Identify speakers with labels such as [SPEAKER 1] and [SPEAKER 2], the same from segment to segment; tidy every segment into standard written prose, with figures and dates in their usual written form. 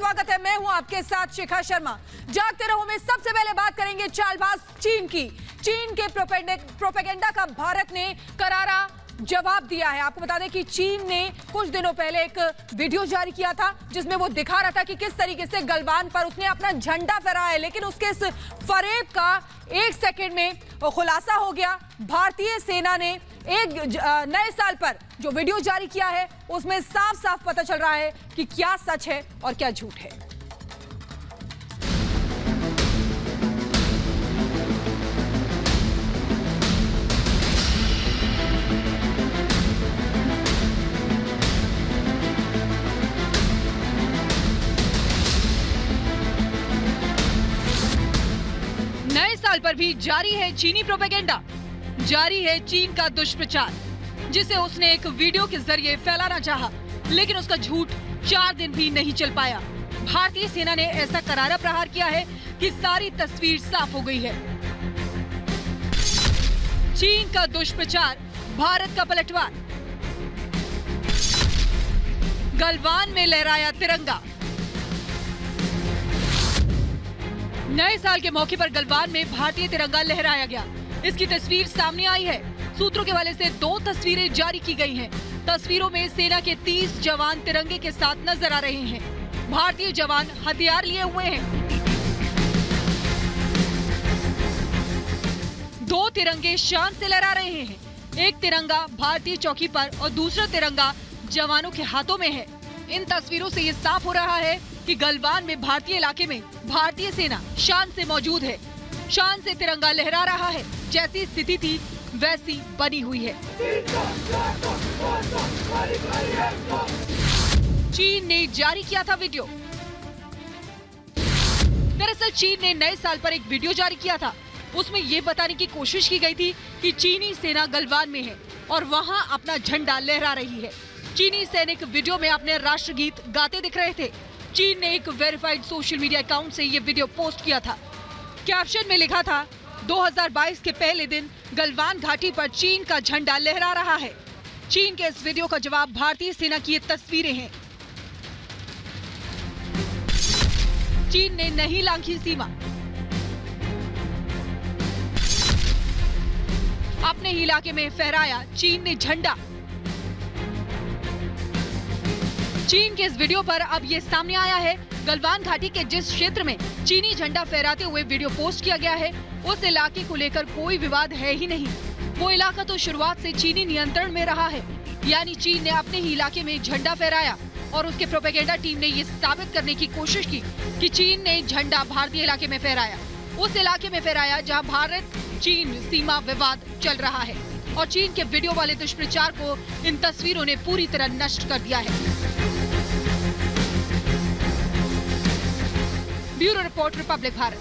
[SPEAKER 1] स्वागत है। मैं हूं आपके साथ शिखा शर्मा। जागते रहो में सबसे पहले बात करेंगे चालबाज चीन की। चीन के प्रोपेगेंडा का भारत ने करारा जवाब दिया है। आपको बता दें कि चीन ने कुछ दिनों पहले एक वीडियो जारी किया था जिसमें वो दिखा रहा था कि किस तरीके से गलवान पर उसने अपना झंडा फहराया है, लेकिन उसके इस फरेब का एक सेकंड में खुलासा हो गया। भारतीय सेना ने एक नए साल पर जो वीडियो जारी किया है उसमें साफ साफ पता चल रहा है कि क्या सच है और क्या झूठ है।
[SPEAKER 2] नए साल पर भी जारी है चीनी प्रोपेगेंडा, जारी है चीन का दुष्प्रचार, जिसे उसने एक वीडियो के जरिए फैलाना चाहा, लेकिन उसका झूठ 4 दिन भी नहीं चल पाया। भारतीय सेना ने ऐसा करारा प्रहार किया है कि सारी तस्वीर साफ हो गई है। चीन का दुष्प्रचार, भारत का पलटवार। गलवान में लहराया तिरंगा। नए साल के मौके पर गलवान में भारतीय तिरंगा लहराया गया। इसकी तस्वीर सामने आई है। सूत्रों के हवाले से 2 तस्वीरें जारी की गई हैं। तस्वीरों में सेना के 30 जवान तिरंगे के साथ नजर आ रहे हैं। भारतीय जवान हथियार लिए हुए हैं। 2 तिरंगे शान से लहरा रहे हैं। एक तिरंगा भारतीय चौकी पर और दूसरा तिरंगा जवानों के हाथों में है। इन तस्वीरों से ये साफ हो रहा है कि गलवान में भारतीय इलाके में भारतीय सेना शान से मौजूद है, शान से तिरंगा लहरा रहा है। जैसी स्थिति थी वैसी बनी हुई है। चीन ने जारी किया था वीडियो। दरअसल चीन ने नए साल पर एक वीडियो जारी किया था। उसमें ये बताने की कोशिश की गई थी कि चीनी सेना गलवान में है और वहां अपना झंडा लहरा रही है। चीनी सैनिक वीडियो में अपने राष्ट्रगीत गाते दिख रहे थे। चीन ने एक वेरीफाइड सोशल मीडिया अकाउंट से ये वीडियो पोस्ट किया था। कैप्शन में लिखा था, 2022 के पहले दिन गलवान घाटी पर चीन का झंडा लहरा रहा है। चीन के इस वीडियो का जवाब भारतीय सेना की ये तस्वीरें हैं। चीन ने नहीं लांघी सीमा। अपने ही इलाके में फहराया चीन ने झंडा। चीन के इस वीडियो पर अब ये सामने आया है, गलवान घाटी के जिस क्षेत्र में चीनी झंडा फहराते हुए वीडियो पोस्ट किया गया है, उस इलाके को लेकर कोई विवाद है ही नहीं। वो इलाका तो शुरुआत से चीनी नियंत्रण में रहा है। यानी चीन ने अपने ही इलाके में झंडा फहराया और उसके प्रोपेगेंडा टीम ने ये साबित करने की कोशिश की कि चीन ने झंडा भारतीय इलाके में फहराया, उस इलाके में फहराया जहाँ भारत चीन सीमा विवाद चल रहा है। और चीन के वीडियो वाले दुष्प्रचार को इन तस्वीरों ने पूरी तरह नष्ट कर दिया है। Bureau report, Republic Bharat.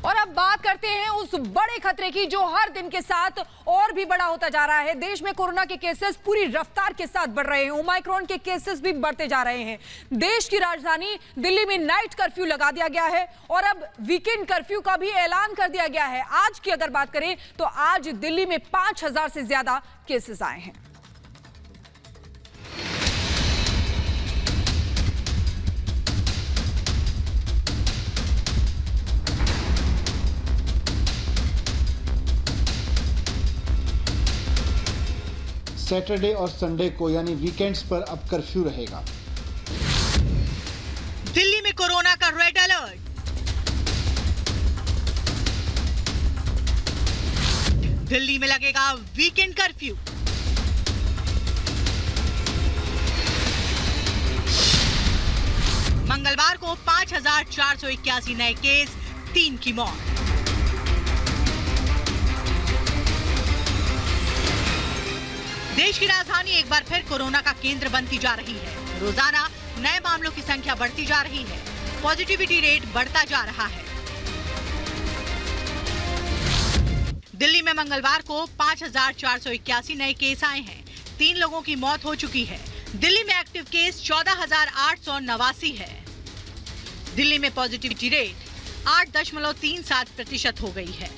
[SPEAKER 1] और अब बात करते हैं उस बड़े खतरे की जो हर दिन के साथ और भी बड़ा होता जा रहा है। देश में कोरोना के केसेस पूरी रफ्तार के साथ बढ़ रहे हैं। ओमाइक्रॉन के केसेस भी बढ़ते जा रहे हैं। देश की राजधानी दिल्ली में नाइट कर्फ्यू लगा दिया गया है और अब वीकेंड कर्फ्यू का भी ऐलान कर दिया गया है। आज की अगर बात करें तो आज दिल्ली में 5000 से ज्यादा केसेस आए हैं।
[SPEAKER 3] सैटरडे और संडे को यानी वीकेंड्स पर अब कर्फ्यू रहेगा।
[SPEAKER 4] दिल्ली में कोरोना का रेड अलर्ट। दिल्ली में लगेगा वीकेंड कर्फ्यू। मंगलवार को 5481 नए केस, 3 की मौत। देश की राजधानी एक बार फिर कोरोना का केंद्र बनती जा रही है। रोजाना नए मामलों की संख्या बढ़ती जा रही है। पॉजिटिविटी रेट बढ़ता जा रहा है। दिल्ली में मंगलवार को 5481 नए केस आए हैं। 3 लोगों की मौत हो चुकी है। दिल्ली में एक्टिव केस 14,889 है। दिल्ली में पॉजिटिविटी रेट 8.37% हो गई है।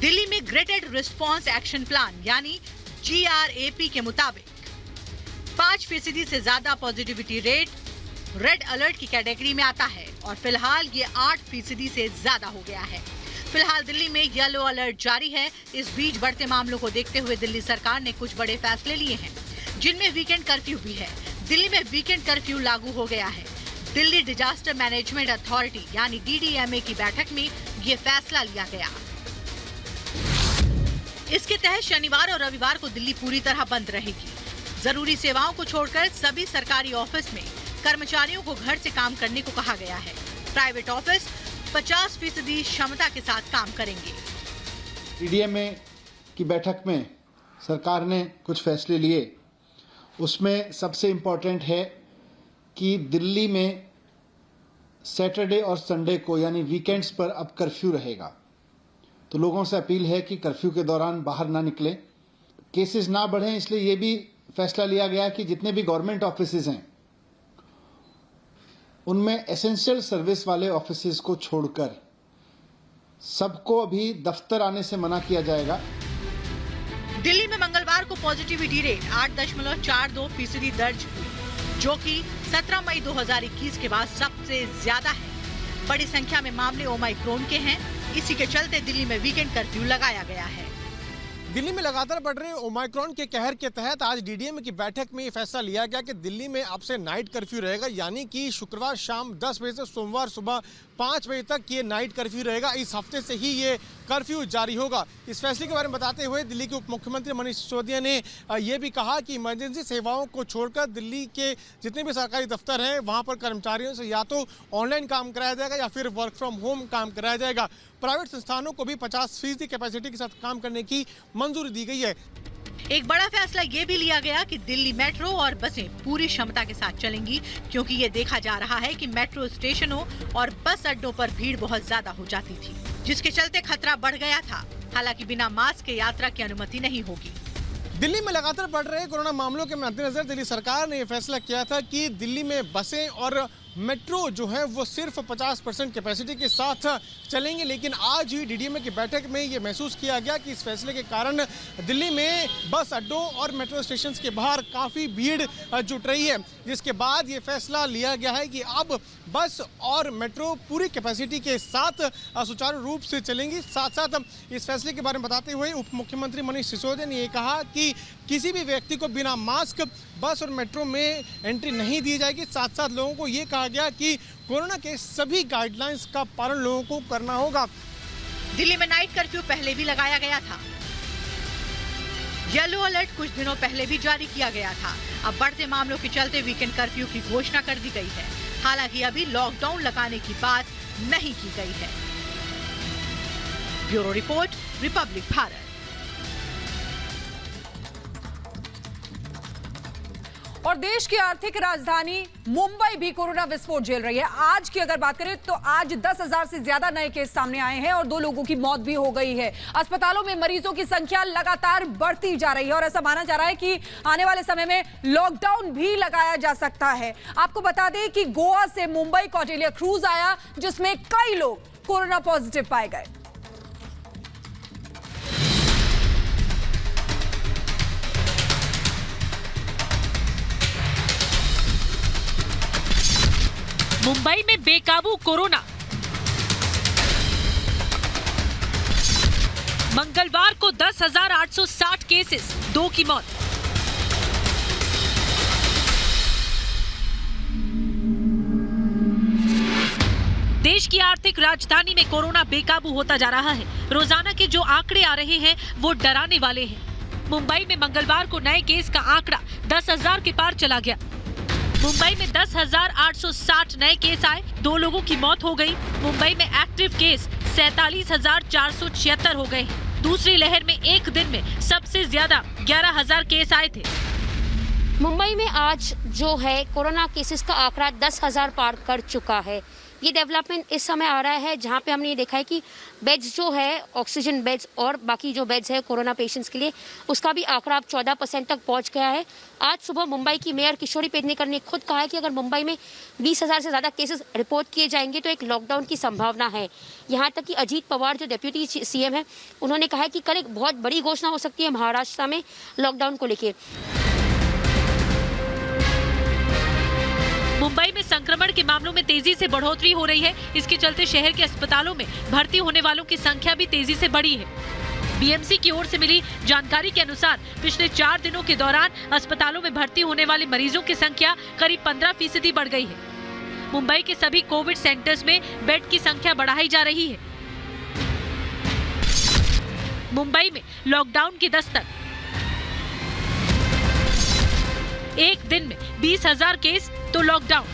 [SPEAKER 4] दिल्ली में ग्रेडेड रिस्पांस एक्शन प्लान यानी GRAP के मुताबिक 5% से ज्यादा पॉजिटिविटी रेट रेड अलर्ट की कैटेगरी में आता है और फिलहाल ये 8% से ज्यादा हो गया है। फिलहाल दिल्ली में येलो अलर्ट जारी है। इस बीच बढ़ते मामलों को देखते हुए दिल्ली सरकार ने कुछ बड़े फैसले लिए हैं, जिनमें वीकेंड कर्फ्यू भी है। दिल्ली में वीकेंड कर्फ्यू लागू हो गया है। दिल्ली डिजास्टर मैनेजमेंट अथॉरिटी यानी DDMA की बैठक में ये फैसला लिया गया। इसके तहत शनिवार और रविवार को दिल्ली पूरी तरह बंद रहेगी। जरूरी सेवाओं को छोड़कर सभी सरकारी ऑफिस में कर्मचारियों को घर से काम करने को कहा गया है। प्राइवेट ऑफिस 50% क्षमता के साथ काम करेंगे।
[SPEAKER 3] DDMA की बैठक में सरकार ने कुछ फैसले लिए। उसमें सबसे इम्पोर्टेंट है कि दिल्ली में सैटरडे और संडे को यानी वीकेंड्स पर अब कर्फ्यू रहेगा। तो लोगों से अपील है कि कर्फ्यू के दौरान बाहर ना निकलें, केसेस ना बढ़ें। इसलिए ये भी फैसला लिया गया कि जितने भी गवर्नमेंट ऑफिसेज हैं उनमें एसेंशियल सर्विस वाले ऑफिसेज को छोड़कर सबको अभी दफ्तर आने से मना किया जाएगा।
[SPEAKER 4] दिल्ली में मंगलवार को पॉजिटिविटी रेट 8.42% दर्ज हुई, जो कि 17 मई 2021 के बाद सबसे ज्यादा है। बड़ी संख्या में मामले ओमाइक्रोन के हैं। इसी के चलते दिल्ली में वीकेंड कर्फ्यू लगाया गया है।
[SPEAKER 5] दिल्ली में लगातार बढ़ रहे ओमाइक्रॉन के कहर के तहत आज DDMA की बैठक में ये फैसला लिया गया कि दिल्ली में अब से नाइट कर्फ्यू रहेगा, यानी कि शुक्रवार शाम 10 बजे से सोमवार सुबह 5 बजे तक ये नाइट कर्फ्यू रहेगा। इस हफ्ते से ही ये कर्फ्यू जारी होगा। इस फैसले के बारे में बताते हुए दिल्ली के उप मुख्यमंत्री मनीष सिसोदिया ने ये भी कहा कि इमरजेंसी सेवाओं को छोड़कर दिल्ली के जितने भी सरकारी दफ्तर हैं वहाँ पर कर्मचारियों से या तो ऑनलाइन काम कराया जाएगा या फिर वर्क फ्रॉम होम काम कराया जाएगा। प्राइवेट संस्थानों को भी 50% कैपेसिटी के साथ काम करने की मंजूरी दी गई है।
[SPEAKER 4] एक बड़ा फैसला ये भी लिया गया कि दिल्ली मेट्रो और बसें पूरी क्षमता के साथ चलेंगी, क्योंकि ये देखा जा रहा है कि मेट्रो स्टेशनों और बस अड्डों पर भीड़ बहुत ज्यादा हो जाती थी, जिसके चलते खतरा बढ़ गया था। हालांकि बिना मास्क के यात्रा की अनुमति नहीं होगी।
[SPEAKER 5] दिल्ली में लगातार बढ़ रहे कोरोना मामलों के मद्देनजर दिल्ली सरकार ने यह फैसला किया था कि दिल्ली में बसें और मेट्रो जो है वो सिर्फ 50% कैपेसिटी के साथ चलेंगे। लेकिन आज हुई DDMA की बैठक में ये महसूस किया गया कि इस फैसले के कारण दिल्ली में बस अड्डों और मेट्रो स्टेशन के बाहर काफ़ी भीड़ जुट रही है, जिसके बाद ये फैसला लिया गया है कि अब बस और मेट्रो पूरी कैपेसिटी के साथ सुचारू रूप से चलेंगी। साथ साथ इस फैसले के बारे में बताते हुए उप मुख्यमंत्री मनीष सिसोदिया ने ये कहा कि किसी भी व्यक्ति को बिना मास्क बस और मेट्रो में एंट्री नहीं दी जाएगी। साथ साथ लोगों को ये कहा गया कि कोरोना के सभी गाइडलाइंस का पालन लोगों को करना होगा।
[SPEAKER 4] दिल्ली में नाइट कर्फ्यू पहले भी लगाया गया था। येलो अलर्ट कुछ दिनों पहले भी जारी किया गया था। अब बढ़ते मामलों के चलते वीकेंड कर्फ्यू की घोषणा कर दी गई है। हालांकि अभी लॉकडाउन लगाने की बात नहीं की गई है। Bureau report, Republic Bharat.
[SPEAKER 1] और देश की आर्थिक राजधानी मुंबई भी कोरोना विस्फोट झेल रही है। आज की अगर बात करें तो आज 10,000 से ज्यादा नए केस सामने आए हैं और 2 लोगों की मौत भी हो गई है। अस्पतालों में मरीजों की संख्या लगातार बढ़ती जा रही है और ऐसा माना जा रहा है कि आने वाले समय में लॉकडाउन भी लगाया जा सकता है। आपको बता दें कि गोवा से मुंबई कौटिल्य क्रूज आया, जिसमें कई लोग कोरोना पॉजिटिव पाए गए।
[SPEAKER 6] मुंबई में बेकाबू कोरोना। मंगलवार को 10,860 केसेस, 2 की मौत। देश की आर्थिक राजधानी में कोरोना बेकाबू होता जा रहा है। रोजाना के जो आंकड़े आ रहे हैं वो डराने वाले हैं। मुंबई में मंगलवार को नए केस का आंकड़ा 10,000 के पार चला गया। मुंबई में 10,860 नए केस आए, 2 लोगों की मौत हो गई। मुंबई में एक्टिव केस 47,476 हो गए। दूसरी लहर में एक दिन में सबसे ज्यादा 11,000 केस आए थे।
[SPEAKER 7] मुंबई में आज जो है कोरोना केसेस का आंकड़ा 10,000 पार कर चुका है। ये डेवलपमेंट इस समय आ रहा है जहाँ पे हमने ये देखा है कि बेड्स जो है, ऑक्सीजन बेड्स और बाकी जो बेड्स है कोरोना पेशेंट्स के लिए, उसका भी आंकड़ा अब 14% तक पहुँच गया है। आज सुबह मुंबई की मेयर किशोरी पेडनेकर ने खुद कहा है कि अगर मुंबई में 20,000 से ज़्यादा केसेस रिपोर्ट किए जाएंगे तो एक लॉकडाउन की संभावना है। यहाँ तक कि अजीत पवार जो डेप्यूटी सीएम है, उन्होंने कहा है कि कल एक बहुत बड़ी घोषणा हो सकती है महाराष्ट्र में लॉकडाउन को लेकर।
[SPEAKER 6] मुंबई में संक्रमण के मामलों में तेजी से बढ़ोतरी हो रही है। इसके चलते शहर के अस्पतालों में भर्ती होने वालों की संख्या भी तेजी से बढ़ी है। बीएमसी की ओर से मिली जानकारी के अनुसार पिछले 4 दिनों के दौरान अस्पतालों में भर्ती होने वाले मरीजों की संख्या करीब 15% बढ़ गई है। मुंबई के सभी कोविड सेंटर्स में बेड की संख्या बढ़ाई जा रही है। मुंबई में लॉकडाउन की दस्तक, एक दिन में 20,000 केस तो लॉकडाउन।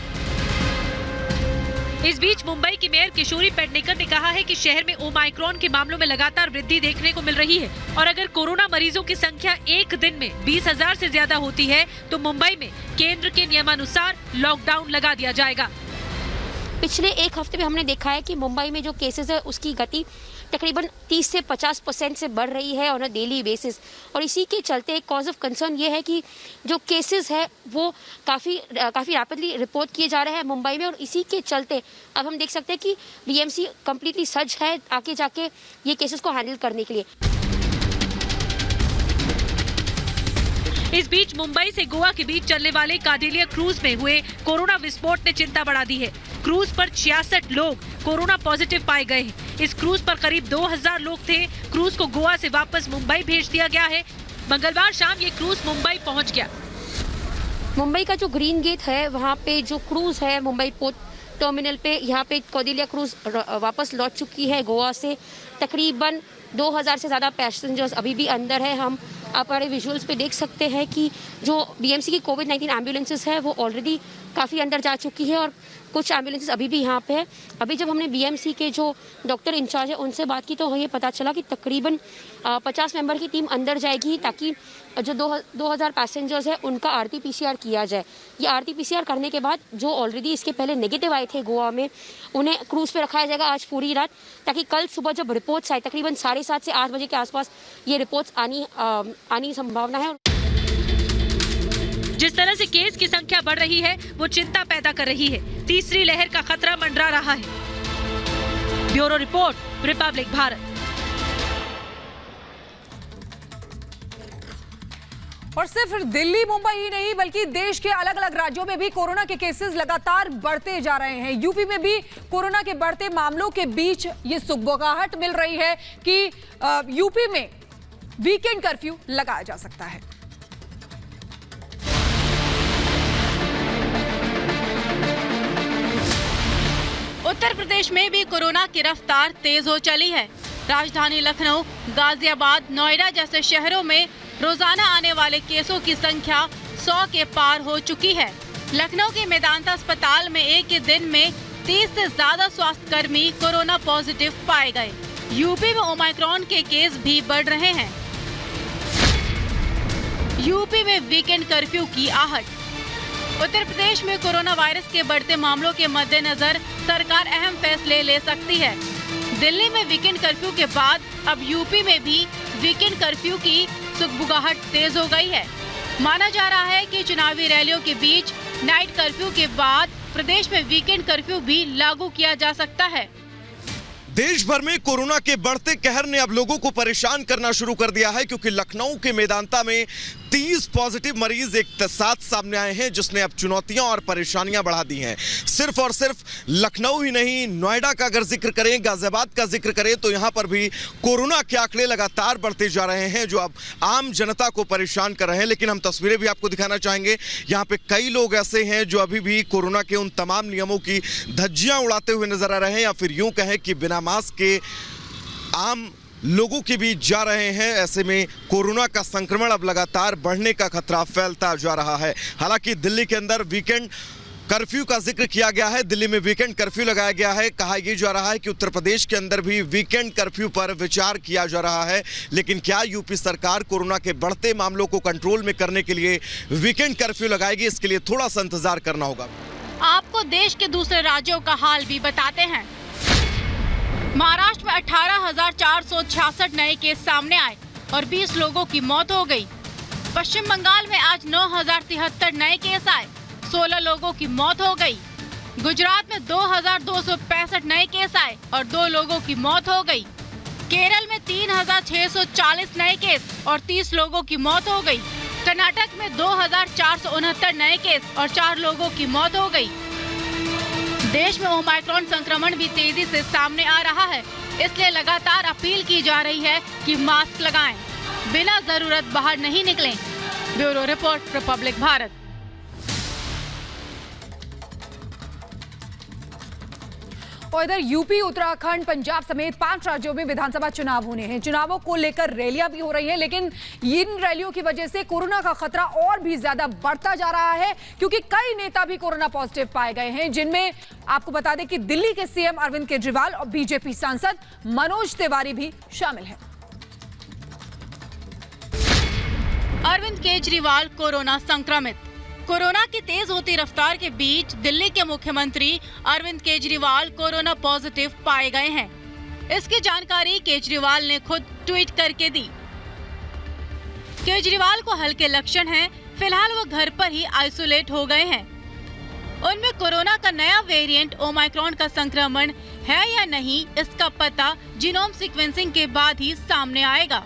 [SPEAKER 6] इस बीच मुंबई की मेयर किशोरी पेडनेकर ने कहा है कि शहर में ओमाइक्रॉन के मामलों में लगातार वृद्धि देखने को मिल रही है और अगर कोरोना मरीजों की संख्या एक दिन में 20,000 से ज्यादा होती है तो मुंबई में केंद्र के नियमानुसार लॉकडाउन लगा दिया जाएगा।
[SPEAKER 7] पिछले एक हफ्ते में हमने देखा है कि मुंबई में जो केसेस है उसकी गति तकरीबन 30 से 50% से बढ़ रही है ऑन अ डेली बेसिस, और इसी के चलते एक कॉज ऑफ कंसर्न ये है कि जो केसेस है वो काफ़ी रैपिडली रिपोर्ट किए जा रहे हैं मुंबई में, और इसी के चलते अब हम देख सकते हैं कि बीएमसी कम्प्लीटली सज्ज है आगे जाके ये केसेस को हैंडल करने के लिए।
[SPEAKER 6] इस बीच मुंबई से गोवा के बीच चलने वाले काडेलिया क्रूज में हुए कोरोना विस्फोट ने चिंता बढ़ा दी है। क्रूज पर 66 लोग कोरोना पॉजिटिव पाए गए हैं। इस क्रूज पर करीब 2,000 लोग थे। क्रूज को गोवा से वापस मुंबई भेज दिया गया है। मंगलवार शाम ये क्रूज मुंबई पहुंच गया।
[SPEAKER 7] मुंबई का जो ग्रीन गेट है वहाँ पे जो क्रूज है मुंबई पोर्ट टर्मिनल पे, यहाँ पे काडेलिया क्रूज वापस लौट चुकी है गोवा से। तकरीबन 2,000 से ज़्यादा पैसेंजर्स अभी भी अंदर है। हम आप हमारे विजुअल्स पे देख सकते हैं कि जो बीएमसी की कोविड-19 एम्बुलेंसेस है वो ऑलरेडी काफ़ी अंदर जा चुकी है और कुछ एम्बुलेंसेस अभी भी यहाँ पे है। अभी जब हमने बीएमसी के जो डॉक्टर इंचार्ज है उनसे बात की तो हमें पता चला कि तकरीबन 50 मेंबर की टीम अंदर जाएगी ताकि जो 2,000 पैसेंजर्स है उनका RT-PCR किया जाए। ये RT-PCR करने के बाद जो ऑलरेडी इसके पहले नेगेटिव आए थे गोवा में, उन्हें क्रूज पे रखाया जाएगा आज पूरी रात, ताकि कल सुबह जब रिपोर्ट्स आए तकरीबन 7:30 से 8 बजे के आसपास ये रिपोर्ट्स आनी संभावना है।
[SPEAKER 6] जिस तरह से केस की संख्या बढ़ रही है वो चिंता पैदा कर रही है। तीसरी लहर का खतरा मंडरा रहा है। Bureau report, Republic Bharat.
[SPEAKER 1] और सिर्फ दिल्ली मुंबई ही नहीं बल्कि देश के अलग अलग राज्यों में भी कोरोना के केसेस लगातार बढ़ते जा रहे हैं। यूपी में भी कोरोना के बढ़ते मामलों के बीच ये सुगबुगाहट मिल रही है कि यूपी में वीकेंड कर्फ्यू लगाया जा सकता है।
[SPEAKER 4] उत्तर प्रदेश में भी कोरोना की रफ्तार तेज हो चली है। राजधानी लखनऊ, गाजियाबाद, नोएडा जैसे शहरों में रोजाना आने वाले केसों की संख्या 100 के पार हो चुकी है। लखनऊ के मेदांता अस्पताल में एक ही दिन में 30 से ज्यादा स्वास्थ्य कर्मी कोरोना पॉजिटिव पाए गए। यूपी में ओमाइक्रॉन के केस भी बढ़ रहे हैं। यूपी में वीकेंड कर्फ्यू की आहट। उत्तर प्रदेश में कोरोना वायरस के बढ़ते मामलों के मद्देनजर सरकार अहम फैसले ले सकती है। दिल्ली में वीकेंड कर्फ्यू के बाद अब यूपी में भी वीकेंड कर्फ्यू की सुगबुगाहट तेज हो गई है। माना जा रहा है कि चुनावी रैलियों के बीच नाइट कर्फ्यू के बाद प्रदेश में वीकेंड कर्फ्यू भी लागू किया जा सकता है।
[SPEAKER 8] देश भर में कोरोना के बढ़ते कहर ने अब लोगों को परेशान करना शुरू कर दिया है, क्योंकि लखनऊ के मेदांता में 30 पॉजिटिव मरीज एक साथ सामने आए हैं, जिसने अब चुनौतियां और परेशानियां बढ़ा दी हैं। सिर्फ और सिर्फ लखनऊ ही नहीं, नोएडा का अगर जिक्र करें, गाजियाबाद का जिक्र करें, तो यहां पर भी कोरोना के आंकड़े लगातार बढ़ते जा रहे हैं, जो अब आम जनता को परेशान कर रहे हैं। लेकिन हम तस्वीरें भी आपको दिखाना चाहेंगे। यहाँ पे कई लोग ऐसे हैं जो अभी भी कोरोना के उन तमाम नियमों की धज्जियां उड़ाते हुए नजर आ रहे हैं, या फिर यूं कहें कि बिना मास्क के आम लोगों के बीच जा रहे हैं। ऐसे में कोरोना का संक्रमण अब लगातार बढ़ने का खतरा फैलता जा रहा है। हालांकि दिल्ली के अंदर वीकेंड कर्फ्यू का जिक्र किया गया है, दिल्ली में वीकेंड कर्फ्यू लगाया गया है। कहा यह जा रहा है कि उत्तर प्रदेश के अंदर भी वीकेंड कर्फ्यू पर विचार किया जा रहा है। लेकिन क्या यूपी सरकार कोरोना के बढ़ते मामलों को कंट्रोल में करने के लिए वीकेंड कर्फ्यू लगाएगी, इसके लिए थोड़ा सा इंतजार करना होगा।
[SPEAKER 9] आपको देश के दूसरे राज्यों का हाल भी बताते हैं। महाराष्ट्र में 18,466 नए केस सामने आए और 20 लोगों की मौत हो गई। पश्चिम बंगाल में आज 9,073 नए केस आए, 16 लोगों की मौत हो गई। गुजरात में 2,265 नए केस आए और 2 लोगों की मौत हो गई। केरल में 3,640 नए केस और 30 लोगों की मौत हो गई। कर्नाटक में 2,469 नए केस और 4 लोगों की मौत हो गई। देश में ओमाइक्रॉन संक्रमण भी तेजी से सामने आ रहा है, इसलिए लगातार अपील की जा रही है कि मास्क लगाएं, बिना जरूरत बाहर नहीं निकलें। Bureau report, Republic Bharat.
[SPEAKER 1] और इधर यूपी, उत्तराखंड, पंजाब समेत 5 राज्यों में विधानसभा चुनाव होने हैं। चुनावों को लेकर रैलियां भी हो रही हैं, लेकिन इन रैलियों की वजह से कोरोना का खतरा और भी ज्यादा बढ़ता जा रहा है, क्योंकि कई नेता भी कोरोना पॉजिटिव पाए गए हैं, जिनमें आपको बता दें कि दिल्ली के सीएम अरविंद केजरीवाल और बीजेपी सांसद मनोज तिवारी भी शामिल हैं।
[SPEAKER 9] अरविंद केजरीवाल कोरोना संक्रमित। कोरोना की तेज होती रफ्तार के बीच दिल्ली के मुख्यमंत्री अरविंद केजरीवाल कोरोना पॉजिटिव पाए गए हैं। इसकी जानकारी केजरीवाल ने खुद ट्वीट करके दी। केजरीवाल को हल्के लक्षण हैं, फिलहाल वो घर पर ही आइसोलेट हो गए हैं। उनमें कोरोना का नया वेरिएंट ओमाइक्रॉन का संक्रमण है या नहीं, इसका पता जीनोम सीक्वेंसिंग के बाद ही सामने आएगा।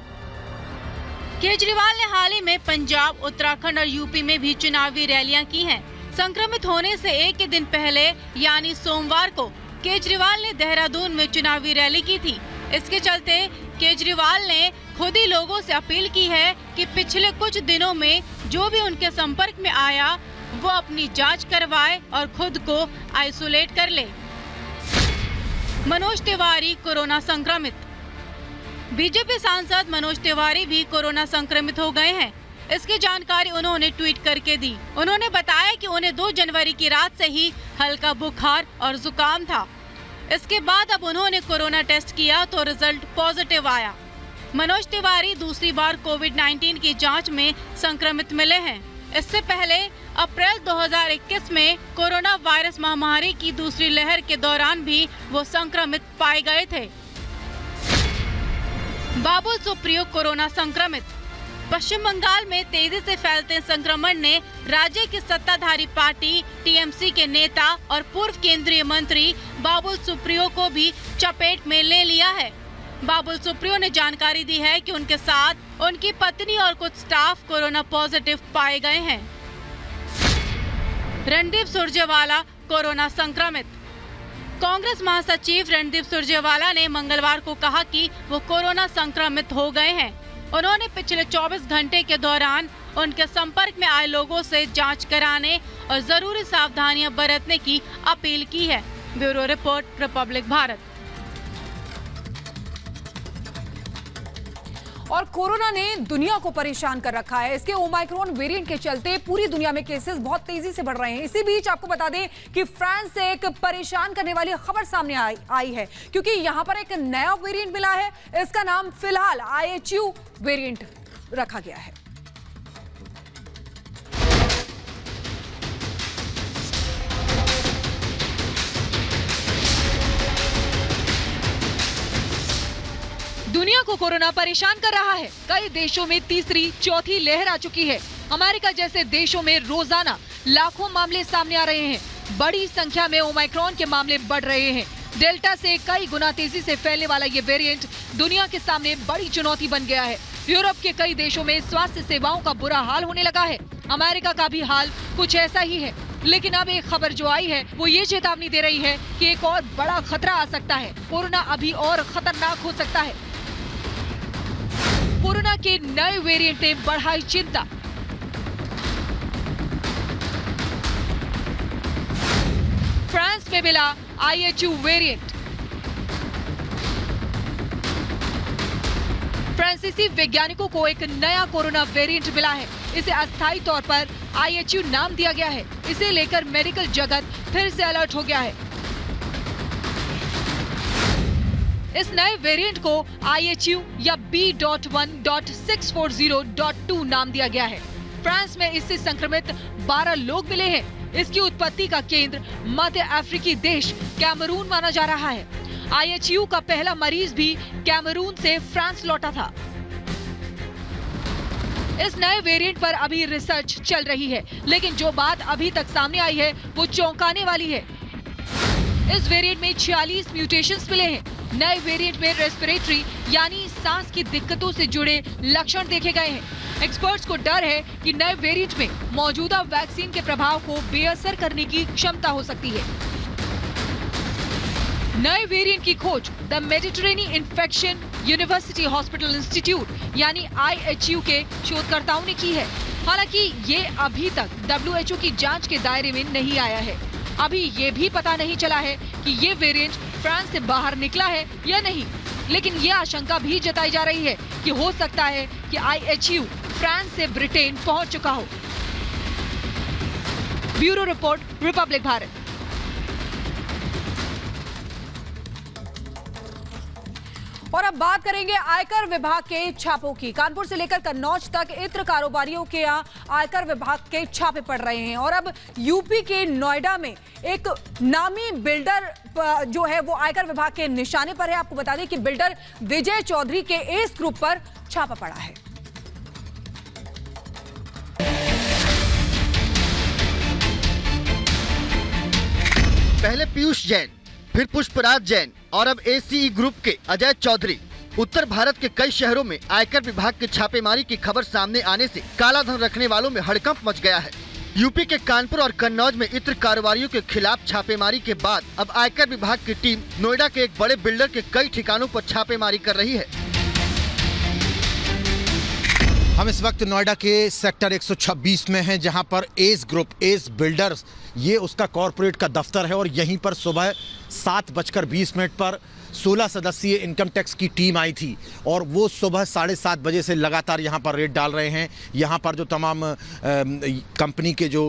[SPEAKER 9] केजरीवाल ने हाल ही में पंजाब, उत्तराखंड और यूपी में भी चुनावी रैलियां की हैं। संक्रमित होने से एक ही दिन पहले यानी सोमवार को केजरीवाल ने देहरादून में चुनावी रैली की थी। इसके चलते केजरीवाल ने खुद ही लोगों से अपील की है कि पिछले कुछ दिनों में जो भी उनके संपर्क में आया वो अपनी जांच करवाए और खुद को आइसोलेट कर ले। मनोज तिवारी कोरोना संक्रमित। बीजेपी सांसद मनोज तिवारी भी कोरोना संक्रमित हो गए हैं। इसकी जानकारी उन्होंने ट्वीट करके दी। उन्होंने बताया कि उन्हें 2 जनवरी की रात से ही हल्का बुखार और जुकाम था। इसके बाद अब उन्होंने कोरोना टेस्ट किया तो रिजल्ट पॉजिटिव आया। मनोज तिवारी दूसरी बार कोविड-19 की जांच में संक्रमित मिले हैं। इससे पहले अप्रैल 2021 में कोरोना वायरस महामारी की दूसरी लहर के दौरान भी वो संक्रमित पाए गए थे। बाबुल सुप्रियो कोरोना संक्रमित। पश्चिम बंगाल में तेजी से फैलते संक्रमण ने राज्य की सत्ताधारी पार्टी टीएमसी के नेता और पूर्व केंद्रीय मंत्री बाबुल सुप्रियो को भी चपेट में ले लिया है। बाबुल सुप्रियो ने जानकारी दी है कि उनके साथ उनकी पत्नी और कुछ स्टाफ कोरोना पॉजिटिव पाए गए हैं। रणदीप सुरजेवाला कोरोना संक्रमित। कांग्रेस महासचिव रणदीप सुरजेवाला ने मंगलवार को कहा कि वो कोरोना संक्रमित हो गए हैं। उन्होंने पिछले 24 घंटे के दौरान उनके संपर्क में आए लोगों से जांच कराने और जरूरी सावधानियां बरतने की अपील की है। Bureau report, Republic Bharat.
[SPEAKER 1] और कोरोना ने दुनिया को परेशान कर रखा है। इसके ओमाइक्रॉन वेरिएंट के चलते पूरी दुनिया में केसेस बहुत तेजी से बढ़ रहे हैं। इसी बीच आपको बता दें कि फ्रांस से एक परेशान करने वाली खबर सामने आई है, क्योंकि यहां पर एक नया वेरिएंट मिला है। इसका नाम फिलहाल IHU वेरिएंट रखा गया है।
[SPEAKER 2] दुनिया को कोरोना परेशान कर रहा है। कई देशों में तीसरी, चौथी लहर आ चुकी है। अमेरिका जैसे देशों में रोजाना लाखों मामले सामने आ रहे हैं। बड़ी संख्या में ओमाइक्रॉन के मामले बढ़ रहे हैं। डेल्टा से कई गुना तेजी से फैलने वाला ये वेरिएंट दुनिया के सामने बड़ी चुनौती बन गया है। यूरोप के कई देशों में स्वास्थ्य सेवाओं का बुरा हाल होने लगा है। अमेरिका का भी हाल कुछ ऐसा ही है। लेकिन अब एक खबर जो आई है वो ये चेतावनी दे रही है कि एक और बड़ा खतरा आ सकता है। कोरोना अभी और खतरनाक हो सकता है। कोरोना के नए वेरिएंट ने बढ़ाई चिंता। फ्रांस में मिला IHU वेरिएंट। फ्रांसीसी वैज्ञानिकों को एक नया कोरोना वेरिएंट मिला है। इसे अस्थायी तौर पर IHU नाम दिया गया है। इसे लेकर मेडिकल जगत फिर से अलर्ट हो गया है। इस नए वेरिएंट को IHU या B.1.640.2 नाम दिया गया है। फ्रांस में इससे संक्रमित 12 लोग मिले हैं। इसकी उत्पत्ति का केंद्र मध्य अफ्रीकी देश कैमरून माना जा रहा है। IHU का पहला मरीज भी कैमरून से फ्रांस लौटा था। इस नए वेरिएंट पर अभी रिसर्च चल रही है, लेकिन जो बात अभी तक सामने आई है वो चौंकाने वाली है। इस वेरिएंट में 46 म्यूटेशंस मिले हैं। नए वेरिएंट में रेस्पिरेटरी यानी सांस की दिक्कतों से जुड़े लक्षण देखे गए हैं। एक्सपर्ट्स को डर है कि नए वेरिएंट में मौजूदा वैक्सीन के प्रभाव को बेअसर करने की क्षमता हो सकती है। नए वेरिएंट की खोज the Mediterranean infection university hospital institute यानी IHU के शोधकर्ताओं ने की है। हालांकि ये अभी तक WHO की जांच के दायरे में नहीं आया है। अभी ये भी पता नहीं चला है कि ये वेरिएंट फ्रांस से बाहर निकला है या नहीं, लेकिन ये आशंका भी जताई जा रही है कि हो सकता है कि IHU फ्रांस से ब्रिटेन पहुंच चुका हो। Bureau report, Republic Bharat.
[SPEAKER 1] और अब बात करेंगे आयकर विभाग के छापों की। कानपुर से लेकर कन्नौज तक इत्र कारोबारियों के यहाँ आयकर विभाग के छापे पड़ रहे हैं। और अब यूपी के नोएडा में एक नामी बिल्डर जो है वो आयकर विभाग के निशाने पर है। आपको बता दें कि बिल्डर विजय चौधरी के एस ग्रुप पर छापा पड़ा है।
[SPEAKER 10] पहले पीयूष जैन, फिर पुष्पराज जैन और अब ACE ग्रुप के अजय चौधरी। उत्तर भारत के कई शहरों में आयकर विभाग की छापेमारी की खबर सामने आने से काला धन रखने वालों में हड़कंप मच गया है। यूपी के कानपुर और कन्नौज में इत्र कारोबारियों के खिलाफ छापेमारी के बाद अब आयकर विभाग की टीम नोएडा के एक बड़े बिल्डर के कई ठिकानों पर छापेमारी कर रही है।
[SPEAKER 11] हम इस वक्त नोएडा के सेक्टर 126 में हैं, जहां पर एस ग्रुप, एस बिल्डर्स, ये उसका कॉरपोरेट का दफ्तर है। और यहीं पर सुबह 7:20 पर 16 सदस्यीय इनकम टैक्स की टीम आई थी और वो सुबह 7:30 बजे से लगातार यहाँ पर रेड डाल रहे हैं। यहाँ पर जो तमाम कंपनी के जो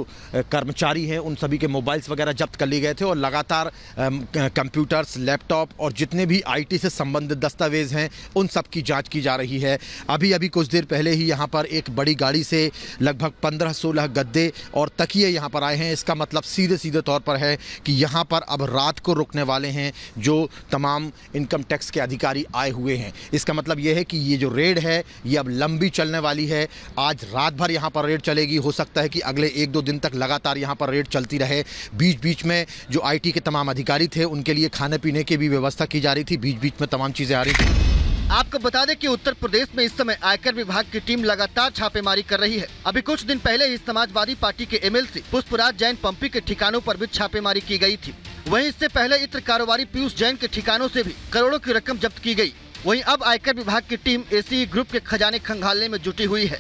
[SPEAKER 11] कर्मचारी हैं उन सभी के मोबाइल्स वगैरह जब्त कर लिए गए थे और लगातार कंप्यूटर्स, लैपटॉप और जितने भी IT से संबंधित दस्तावेज हैं उन सब की जांच की जा रही है। अभी कुछ देर पहले ही यहाँ पर एक बड़ी गाड़ी से लगभग 15-16 गद्दे और तकिए यहाँ पर आए हैं। इसका मतलब सीधे तौर पर है कि यहाँ पर अब रात को रुकने वाले हैं जो तमाम इनकम टैक्स के अधिकारी आए हुए हैं। इसका मतलब यह है कि ये जो रेड है ये अब लंबी चलने वाली है। आज रात भर यहाँ पर रेड चलेगी। हो सकता है कि अगले 1-2 दिन तक लगातार यहाँ पर रेड चलती रहे। बीच में जो IT के तमाम अधिकारी थे उनके लिए खाने पीने की भी व्यवस्था की जा रही थी। बीच में तमाम चीजें आ रही थी।
[SPEAKER 10] आपको बता दें कि उत्तर प्रदेश में इस समय आयकर विभाग की टीम लगातार छापेमारी कर रही है। अभी कुछ दिन पहले ही समाजवादी पार्टी के MLC पुष्पराज जैन पंपी के ठिकानों पर भी छापेमारी की गई थी। वहीं इससे पहले इत्र कारोबारी पीयूष जैन के ठिकानों से भी करोड़ों की रकम जब्त की गई। वहीं अब आयकर विभाग की टीम ACE ग्रुप के खजाने खंगालने में जुटी हुई है।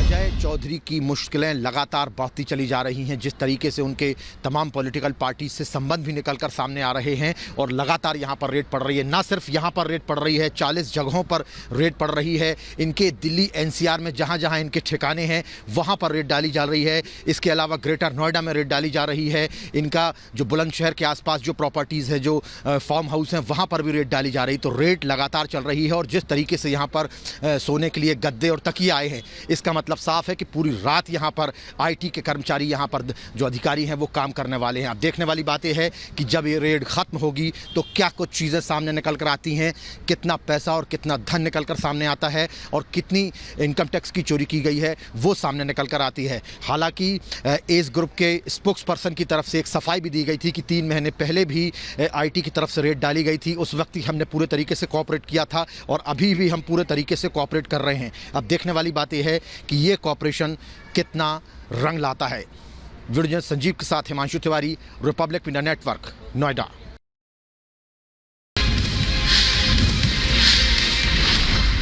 [SPEAKER 11] अजय चौधरी की मुश्किलें लगातार बढ़ती चली जा रही हैं। जिस तरीके से उनके तमाम पॉलिटिकल पार्टी से संबंध भी निकलकर सामने आ रहे हैं और लगातार यहाँ पर रेड पड़ रही है। ना सिर्फ यहाँ पर रेड पड़ रही है, 40 जगहों पर रेड पड़ रही है। इनके दिल्ली NCR में जहाँ इनके ठिकाने हैं वहाँ पर रेड डाली जा रही है। इसके अलावा ग्रेटर नोएडा में रेड डाली जा रही है। इनका जो बुलंदशहर के आसपास जो प्रॉपर्टीज़ है, जो फार्म हाउस हैं, वहाँ पर भी रेड डाली जा रही। तो रेड लगातार चल रही है। और जिस तरीके से यहाँ पर सोने के लिए गद्दे और तकिए आए हैं, इसका मतलब साफ है कि पूरी रात यहाँ पर IT के कर्मचारी, यहाँ पर जो अधिकारी हैं वो काम करने वाले हैं। अब देखने वाली बात यह है कि जब ये रेड खत्म होगी तो क्या कुछ चीज़ें सामने निकल कर आती हैं, कितना पैसा और कितना धन निकल कर सामने आता है और कितनी इनकम टैक्स की चोरी की गई है वो सामने निकल कर आती है। हालांकि एस ग्रुप के स्पोक्स पर्सन की तरफ से एक सफाई भी दी गई थी कि 3 महीने पहले भी IT की तरफ से रेड डाली गई थी। उस वक्त ही हमने पूरे तरीके से कोऑपरेट किया था और अभी भी हम पूरे तरीके से कोऑपरेट कर रहे हैं। अब देखने वाली बात यह है कि ये कोऑपरेशन कितना रंग लाता है। वीडियो संजीव के साथ Himanshu Tiwari, Republic media network, Noida.